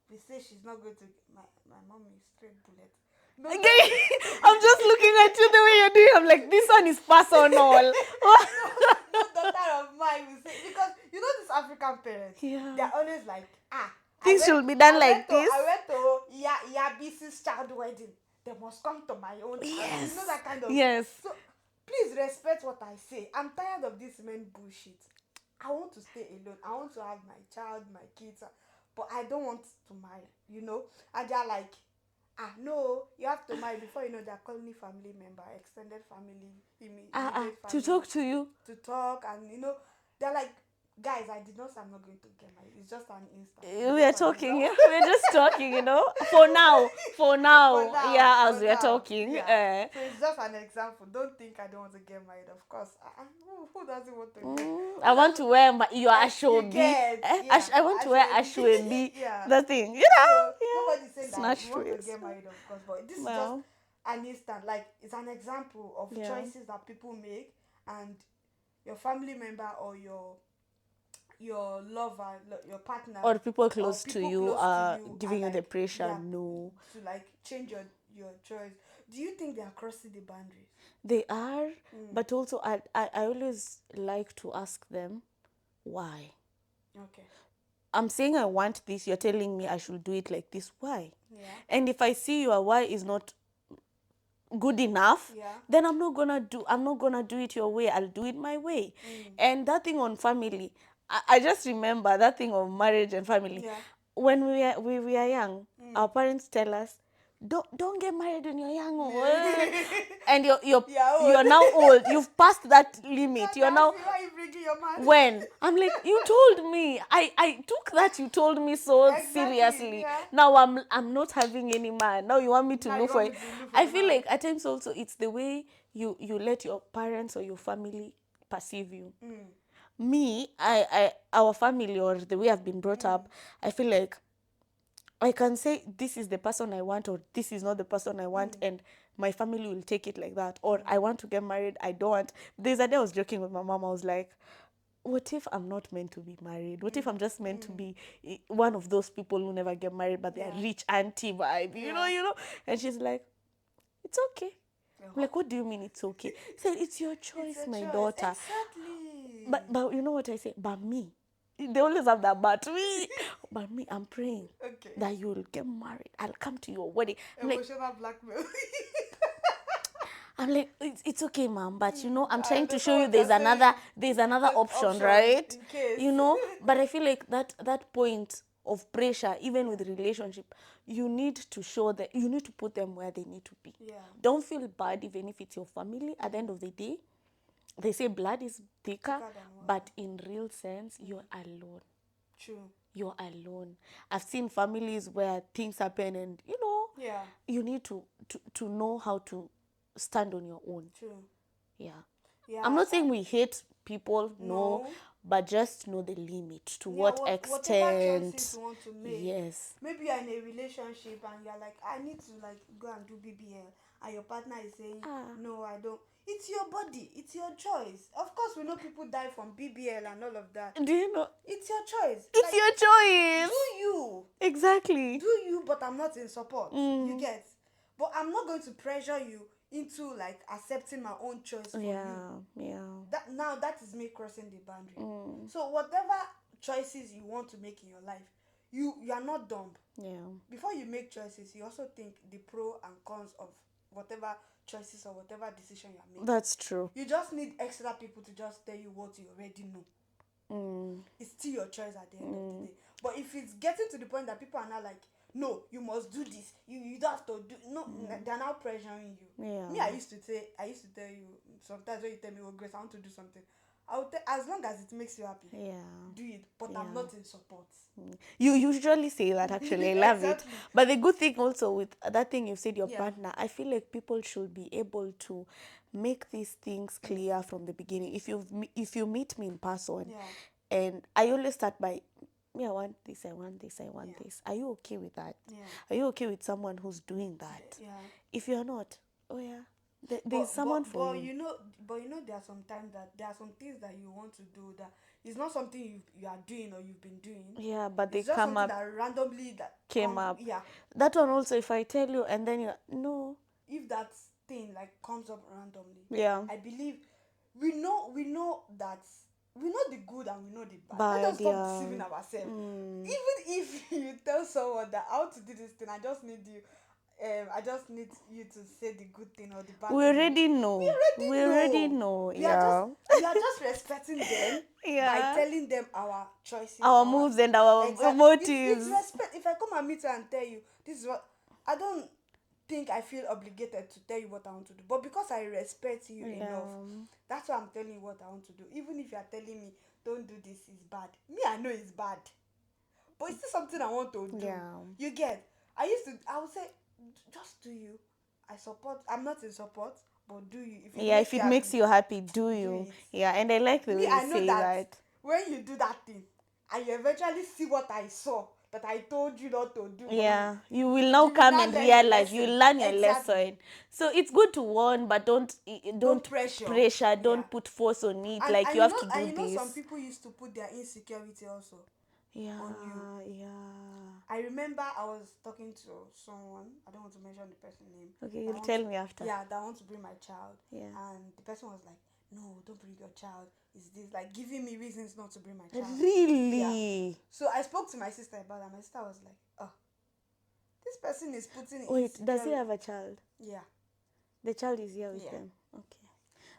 We say she's not going to. My mom is straight bullet. No, I'm just looking at you the way you're doing. I'm like, this one is personal. no daughter of mine will say, because you know these African parents, Yeah. they're always like, Things should be done like this. I went to Yabisi's child wedding. They must come to my own child. Yes. You know that kind of. Yes. So please respect what I say. I'm tired of this men bullshit. I want to stay alone. I want to have my child, my kids, but I don't want to marry. And they're like, no, you have to marry before they're calling me family member, extended family, immediate family. To talk to you. To talk, and they're like, guys, I did not say I'm not going to get married. It's just an instant. We are talking, yeah. We're just talking, For now. Yeah, as we are talking. Yeah. So it's just an example. Don't think I don't want to get married. Of course, who doesn't want to get? I want to wear your ashwabi. Yeah. I want to wear ashwabi. Yeah. The thing, So yeah. nobody's saying that Snatch you want to twist. get married, of course, but this is Well. just an instant. Like, it's an example of choices that people make, and your family member or your lover, your partner, Or people close to you close are to you giving you like, the pressure. yeah, No. to like change your choice. Do you think they are crossing the boundaries? They are, but also I always like to ask them why. Okay. I'm saying I want this, you're telling me I should do it like this. Why? Yeah. And if I see your why is not good enough, Yeah. then I'm not gonna do it your way. I'll do it my way. And that thing on family, I just remember that thing of marriage and family. Yeah. When we were young, our parents tell us, don't get married when you're young. And you're now old. You've passed that limit. You're now, Why are you bringing your man? when I'm like, you told me, I took that, you told me so Exactly, seriously. yeah. Now I'm not having any man. Now you want me to Now look you for want it. me to look for I a feel man. like at times also it's the way you let your parents or your family perceive you. Me, our family, or the way I've been brought up, I feel like I can say this is the person I want, or this is not the person I want, and my family will take it like that. Or I want to get married, I don't want. There's a day I was joking with my mom. I was like, what if I'm not meant to be married? What if I'm just meant to be one of those people who never get married, but they're rich auntie vibe, you know? And she's like, it's okay. I'm like, what do you mean it's okay? She said, it's your choice, It's a my choice. daughter. Exactly. But you know what I say? But me. They always have that but me. But me, I'm praying Okay. that you will get married. I'll come to your wedding. Emotional blackmail. I'm like, it's okay, mom, but you know, I'm I trying to show understand you what you're saying. there's another An option, right? in case. You know, but I feel like that point of pressure, even with relationship, you need to show that, you need to put them where they need to be. Yeah. Don't feel bad even if it's your family. At the end of the day, they say blood is thicker, Thicker than water. but in real sense, you're alone. True. You're alone. I've seen families where things happen, and Yeah. you need to know how to stand on your own. True. Yeah. Yeah. I'm not saying we hate people, no, No. but just know the limit. To Yeah, what whatever extent? choices you want to make. Yes. Maybe you're in a relationship and you're like, I need to like go and do BBL, and your partner is saying, no, I don't. It's your body. It's your choice. Of course, we know people die from BBL and all of that. Do you know? It's your choice. It's Like, your choice. do you. Exactly. Do you, but I'm not in support. You get? But I'm not going to pressure you into like accepting my own choice for you. Yeah. That is me crossing the boundary. So whatever choices you want to make in your life, you are not dumb. Yeah. Before you make choices, you also think the pro and cons of whatever choices or whatever decision you are making. That's true. You just need extra people to just tell you what you already know. It's still your choice at the end of the day. But if it's getting to the point that people are now like, no, you must do this, you don't have to do, no, they're now pressuring you. Yeah. Me, I used to tell you sometimes when you tell me, oh Grace, I want to do something, as long as it makes you happy, do it. But I'm not in support. You usually say that, actually. I love Exactly. it. But the good thing also with that thing you said, your Yeah. partner, I feel like people should be able to make these things clear from the beginning. If you meet me in person, and I always start by, me, I want this, I want this, I want this. Are you okay with that? Yeah. Are you okay with someone who's doing that? Yeah. If you're not, there's someone for you. But you know, there are some times that there are some things that you want to do that it's not something you are doing or you've been doing. Yeah, but they It's just come something up, that randomly came up. Yeah. That one also, if I tell you and then you're, no. If that thing like comes up randomly, Yeah. I believe we know that we know the good and we know the bad. Bad, Let us stop yeah. deceiving ourselves. Even if you tell someone that I want to do this thing, I just need you to say the good thing or the bad We thing. already know. We already know. We yeah. We are just respecting them Yeah. by telling them our choices, Our moves and our motives. It's respect. If I come and meet you and tell you this is what I don't think I feel obligated to tell you what I want to do, but because I respect you enough, that's why I'm telling you what I want to do. Even if you are telling me don't do this, is bad. Me, I know it's bad, but it's still something I want to do. Yeah. You get? I would say just do you. I'm not in support, but do you. If it makes you happy, do you. Yeah, and I like the way you say that. When you do that thing and you eventually see what I saw that I told you not to do, you will now come and realize, you learn your lesson. So it's good to warn, but don't pressure, don't put force on it, like you have to do and this. Some people used to put their insecurity also on you. I remember I was talking to someone, I don't want to mention the person's name. Okay, you'll tell me after. Yeah, that I want to bring my child. Yeah. And the person was like, no, don't bring your child. Is this like giving me reasons not to bring my child? Really? So I spoke to my sister about that. My sister was like, oh, this person is putting Wait, does he insecurity-" have a child? Yeah. The child is here with Yeah. them. Okay.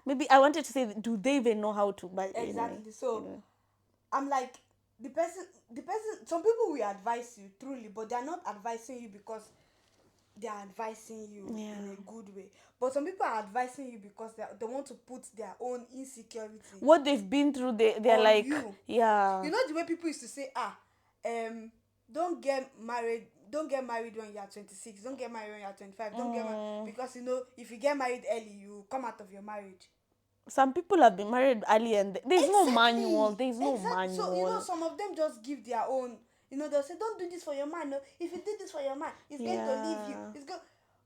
Maybe I wanted to say, do they even know how to? But Exactly. anyway, So I'm like, the person. Some people will advise you truly, but they're not advising you because they are advising you in a good way. But some people are advising you because they want to put their own insecurity. What they've been through, they're on like, you. yeah. You know the way people used to say, don't get married when you are 26, don't get married when you are 25, don't get married, because you know if you get married early you come out of your marriage. Some people have been married early and there's no manual. There's no Exactly. manual. So you know some of them just give their own. You know they'll say, don't do this for your man. No, if you do this for your man, he's going to leave you. It's go.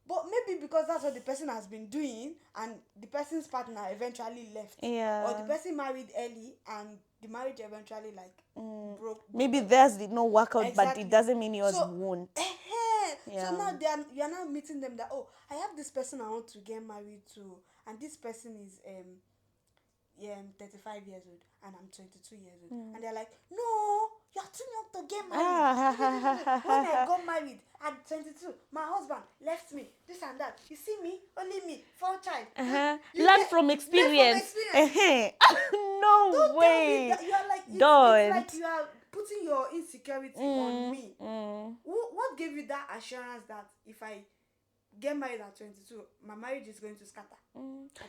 But maybe because that's what the person has been doing, and the person's partner eventually left. Yeah. Or the person married early, and the marriage eventually broke. Maybe theirs did not work out, Exactly. but it doesn't mean yours won't. So now you're now meeting them that, oh, I have this person I want to get married to, and this person is 35 years old and I'm 22 years old, and they're like, no, you're too young to get married. When I got married at 22, my husband left me, this and that. You see me, only me, 4 child. Learn from experience. No Don't way. tell me that you're like, Don't. it's like you are putting your insecurity on me. What gave you that assurance that if I get married at 22, my marriage is going to scatter?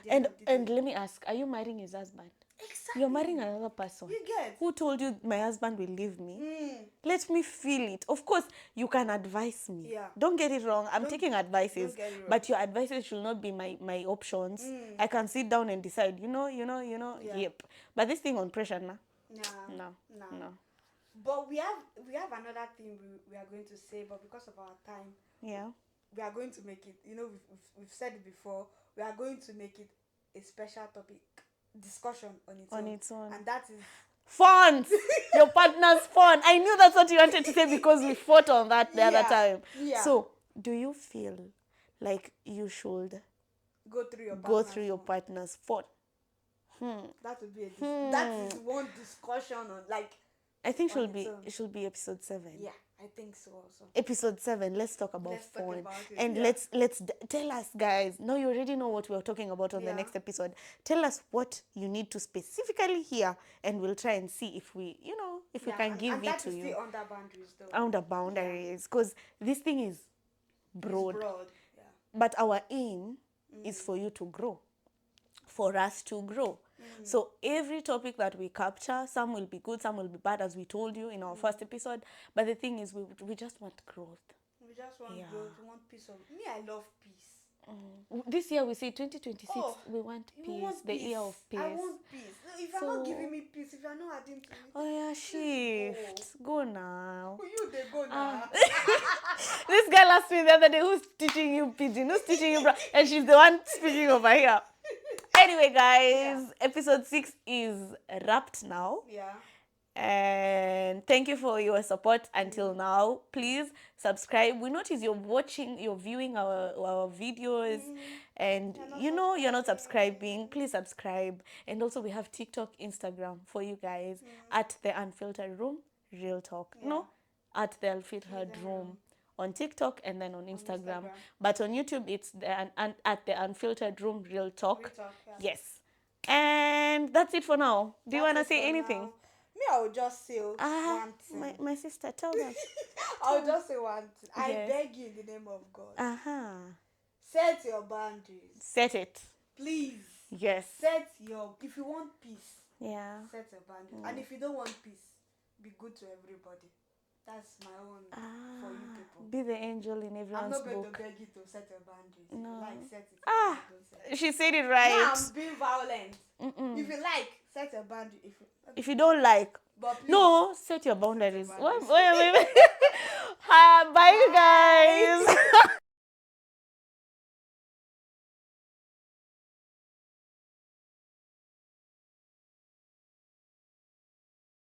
And let me ask, are you marrying his husband? Exactly. You're marrying another person. You get. Who told you my husband will leave me? Let me feel it. Of course, you can advise me. Yeah. Don't get it wrong. I'm taking advices. Don't get it wrong. But your advices should not be my options. I can sit down and decide, yep. But this thing on pressure, nah. No. But we have another thing we are going to say, but because of our time, we are going to make it, we've said it before, we are going to make it a special topic discussion on its own. And that is funds. Your partner's fund. I knew that's what you wanted to say because we fought on that the other time. Yeah. So, do you feel like you should go through your partner's fund? That would be that is one discussion on I think it should be episode 7. Yeah, I think so also. Episode 7, let's talk about phone. And yeah. let's tell us, guys. Now you already know what we're talking about on the next episode. Tell us what you need to specifically hear, and we'll try and see if we can give it to you. Still under boundaries though. Under boundaries, because this thing is broad. It's broad. Yeah. But our aim is for you to grow, for us to grow. So every topic that we capture, some will be good, some will be bad, as we told you in our first episode. But the thing is, we just want growth. We just want growth. We want peace. Me, I love peace. This year we say 2026, we want peace. The year of peace. I want peace. If you're not giving me peace, if you're not adding to me, oh yeah, shift. Go now. You they go now. This girl asked me the other day, who's teaching you pidgin? Who's teaching you? And she's the one speaking over here. Anyway, guys, episode 6 is wrapped now. Yeah. And thank you for your support until now. Please subscribe. We notice you're viewing our videos, and you're not subscribing. Please subscribe. And also we have TikTok, Instagram for you guys at the Unfiltered Room, Real Talk. At the Unfiltered Room on TikTok and then on Instagram. But on YouTube, it's at the Unfiltered Room, Real Talk. Yes. And that's it for now. Do you want to say anything? Now. Me, I will just say one thing. My sister, tell them. I'll just say one thing. I beg you in the name of God. Set your boundaries. Set it. Please. Yes. If you want peace, set your boundaries. And if you don't want peace, be good to everybody. That's my own for you people. Be the angel in everyone's book. I'm not going to beg you to set your boundaries. No. If you like, set it. She said it right. Now I'm being violent. If you like, set your boundary. If you don't like, but please, no, set your boundaries. Wait. Bye, you guys.